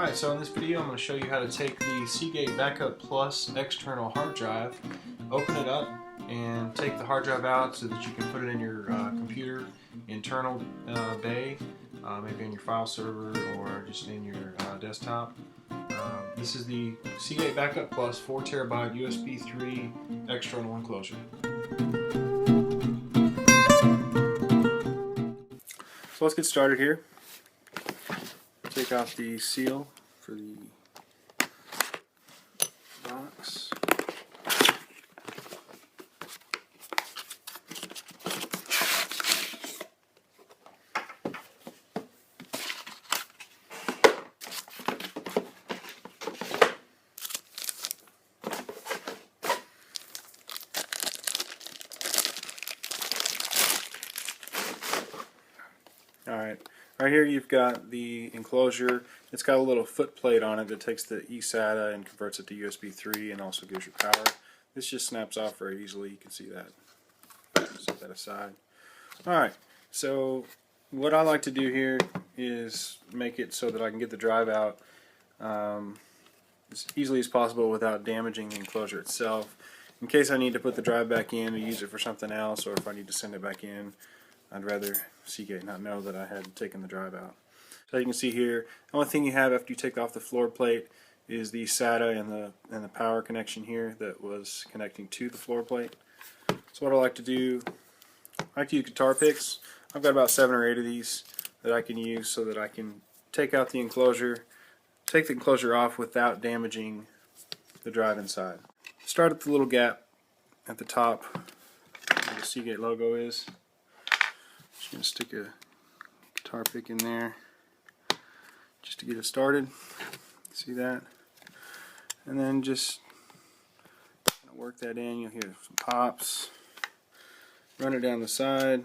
Alright, so in this video I'm going to show you how to take the Seagate Backup Plus external hard drive, open it up, and take the hard drive out so that you can put it in your computer internal bay, maybe in your file server or just in your desktop. This is the Seagate Backup Plus 4TB USB 3 external enclosure. So let's get started here. Take off the seal for the box. Alright, right here you've got the enclosure. It's got a little foot plate on it that takes the eSATA and converts it to USB 3 and also gives you power. This just snaps off very easily. You can see that. Set that aside. Alright, so what I like to do here is make it so that I can get the drive out as easily as possible without damaging the enclosure itself. In case I need to put the drive back in or use it for something else, or if I need to send it back in, I'd rather Seagate not know that I had taken the drive out. So you can see here, the only thing you have after you take off the floor plate is the SATA and the power connection here that was connecting to the floor plate. So what I like to do, I like to use guitar picks. I've got about 7 or 8 of these that I can use so that I can take out the enclosure, take the enclosure off without damaging the drive inside. Start at the little gap at the top where the Seagate logo is. Just going to stick a guitar pick in there just to get it started. See that? And then just work that in. You'll hear some pops. Run it down the side,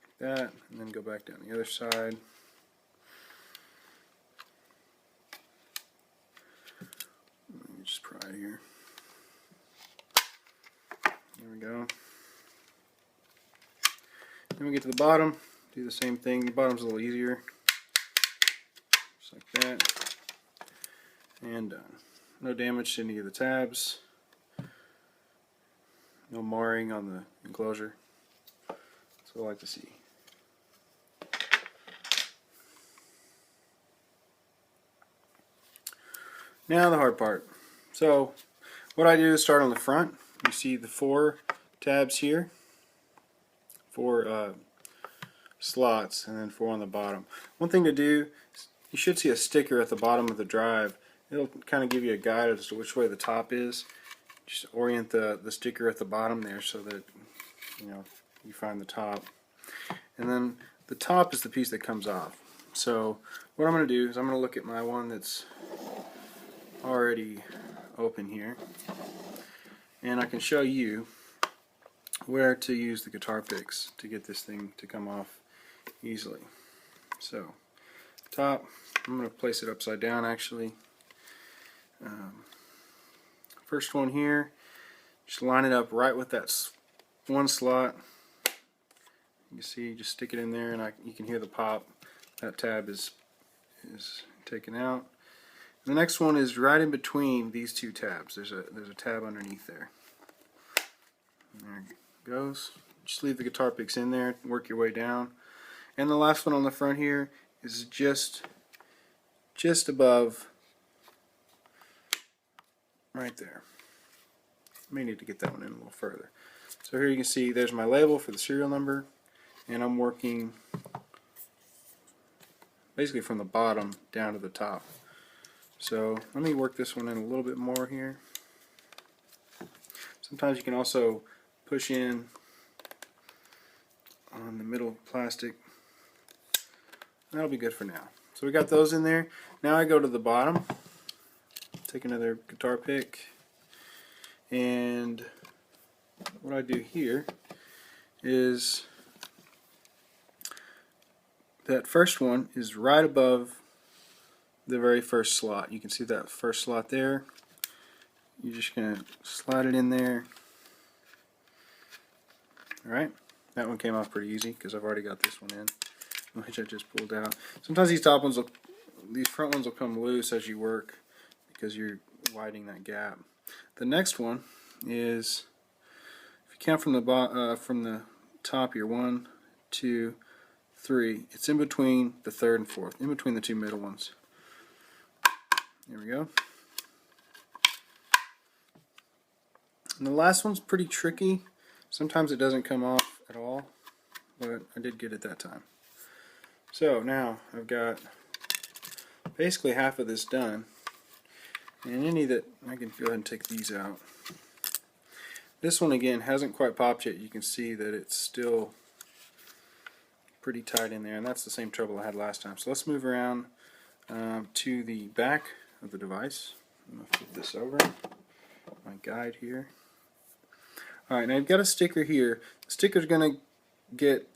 like that, and then go back down the other side. Let me just pry it here. There we go. Then we get to the bottom, do the same thing. The bottom's a little easier. Just like that. And done. No damage to any of the tabs. No marring on the enclosure. That's what I like to see. Now the hard part. So what I do is start on the front. You see the 4 tabs here. 4 slots, and then 4 on the bottom. One thing to do, you should see a sticker at the bottom of the drive. It'll kind of give you a guide as to which way the top is. Just orient the sticker at the bottom there so that you find the top. And then the top is the piece that comes off. So what I'm going to do is I'm going to look at my one that's already open here, and I can show you where to use the guitar picks to get this thing to come off easily. So top, I'm going to place it upside down actually. First one here, just line it up right with that one slot. You see, just stick it in there, and you can hear the pop. That tab is taken out. The next one is right in between these 2 tabs. There's a tab underneath there. And there it goes. Just leave the guitar picks in there, work your way down. And the last one on the front here is just above, right there. May need to get that one in a little further. So here you can see there's my label for the serial number, and I'm working basically from the bottom down to the top. So let me work this one in a little bit more here. Sometimes you can also push in on the middle plastic. That'll be good for now. So we got those in there. Now I go to the bottom, take another guitar pick, and what I do here is that first one is right above the very first slot. You can see that first slot there. You're just going to slide it in there. Alright, that one came off pretty easy because I've already got this one in, which I just pulled out. Sometimes these top ones look these front ones will come loose as you work because you're widening that gap. The next one is, if you count from the top here, 1, 2, 3. It's in between the third and fourth, in between the two middle ones. There we go. And the last one's pretty tricky. Sometimes it doesn't come off at all, but I did get it that time. So now I've got basically half of this done, and any that I can go ahead and take these out. This one again hasn't quite popped yet. You can see that it's still pretty tight in there, and that's the same trouble I had last time. So let's move around to the back of the device. I'm going to flip this over, my guide here. Alright, now you've got a sticker here. The sticker's going to get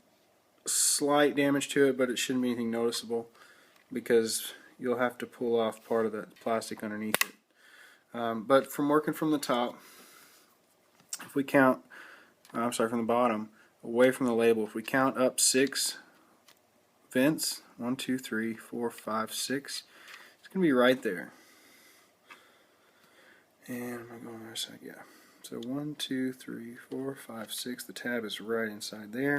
slight damage to it, but it shouldn't be anything noticeable because you'll have to pull off part of that plastic underneath it. But from working from the top, if we count, from the bottom, away from the label, if we count up 6 vents, 1, 2, 3, 4, 5, 6, it's going to be right there. And am I going on the other side? Yeah. So 1, 2, 3, 4, 5, 6. The tab is right inside there.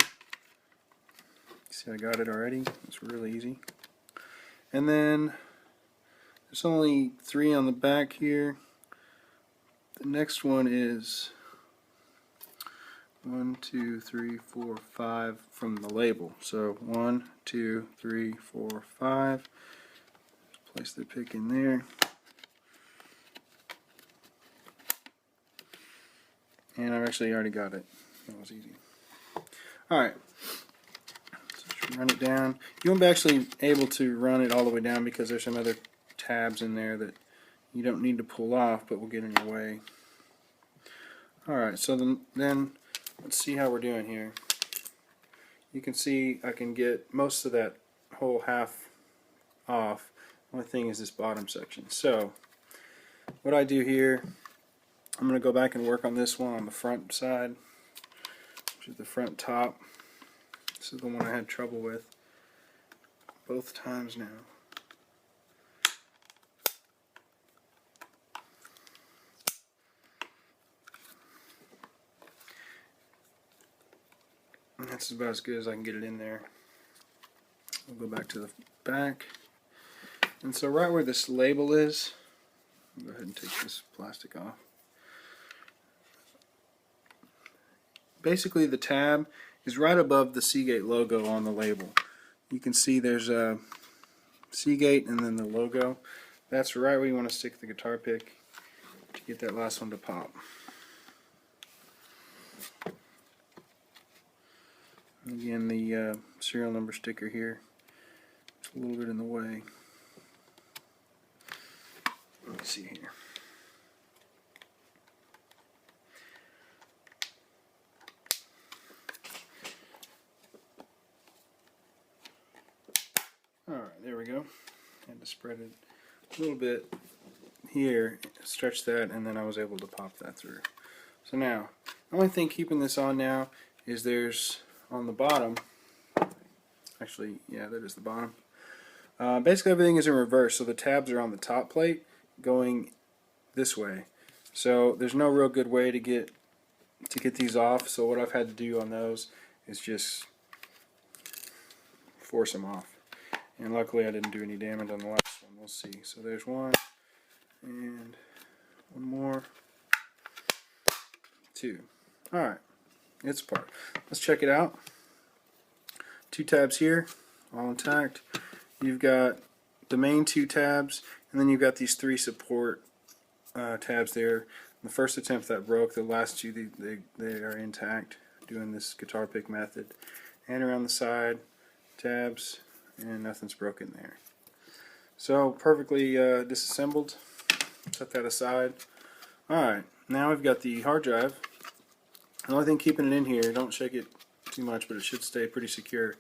See, I got it already. It's really easy. And then there's only 3 on the back here. The next one is 1, 2, 3, 4, 5 from the label. So 1, 2, 3, 4, 5. Place the pick in there. And I've actually already got it. That was easy. Alright. So run it down. You won't be actually able to run it all the way down because there's some other tabs in there that you don't need to pull off, but will get in your way. Alright, so then let's see how we're doing here. You can see I can get most of that whole half off. The only thing is this bottom section. So what I do here, I'm going to go back and work on this one on the front side, which is the front top. This is the one I had trouble with both times now. And that's about as good as I can get it in there. We'll go back to the back. And so right where this label is, I'll go ahead and take this plastic off. Basically the tab is right above the Seagate logo on the label. You can see there's a Seagate and then the logo. That's right where you want to stick the guitar pick to get that last one to pop. Again, the serial number sticker here, it's a little bit in the way. Let me see here. Alright, there we go. Had to spread it a little bit here, stretch that, and then I was able to pop that through. So now, the only thing keeping this on now is there's on the bottom, actually, yeah, that is the bottom. Basically everything is in reverse, so the tabs are on the top plate going this way. So there's no real good way to get these off, so what I've had to do on those is just force them off. And luckily I didn't do any damage on the last one. We'll see. So there's one, and one more, 2. Alright, it's apart. Let's check it out. 2 tabs here, all intact. You've got the main 2 tabs, and then you've got these 3 support tabs there. The first attempt that broke, the last 2 they are intact, doing this guitar pick method. And around the side, tabs, and nothing's broken there. So perfectly disassembled. Set that aside. Alright, now we've got the hard drive. The only thing keeping it in here, don't shake it too much, but it should stay pretty secure.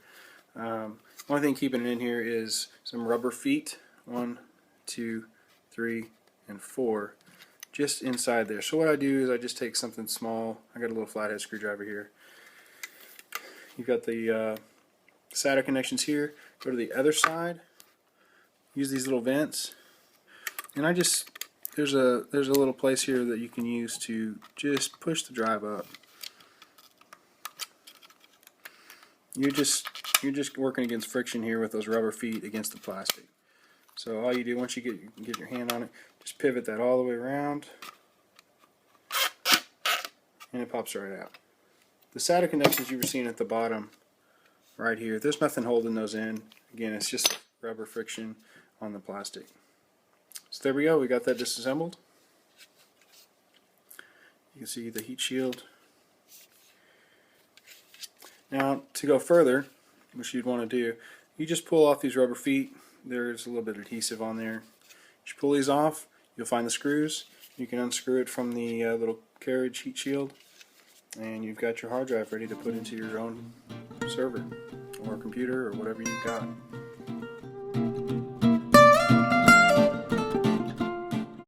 The only thing keeping it in here is some rubber feet, 1, 2, 3, and 4, just inside there. So what I do is I just take something small. I got a little flathead screwdriver here. You've got the solder connections here. Go to the other side use these little vents, and there's a little place here that you can use to just push the drive up. You're just working against friction here with those rubber feet against the plastic. So all you do once you get your hand on it, just pivot that all the way around, and it pops right out. The SATA connections you were seeing at the bottom right here, there's nothing holding those in. Again, it's just rubber friction on the plastic. So there we go, we got that disassembled. You can see the heat shield. Now to go further, which you'd want to do, you just pull off these rubber feet. There's a little bit of adhesive on there. You pull these off, you'll find the screws. You can unscrew it from the little carriage heat shield, and you've got your hard drive ready to put into your own server or computer or whatever you've got.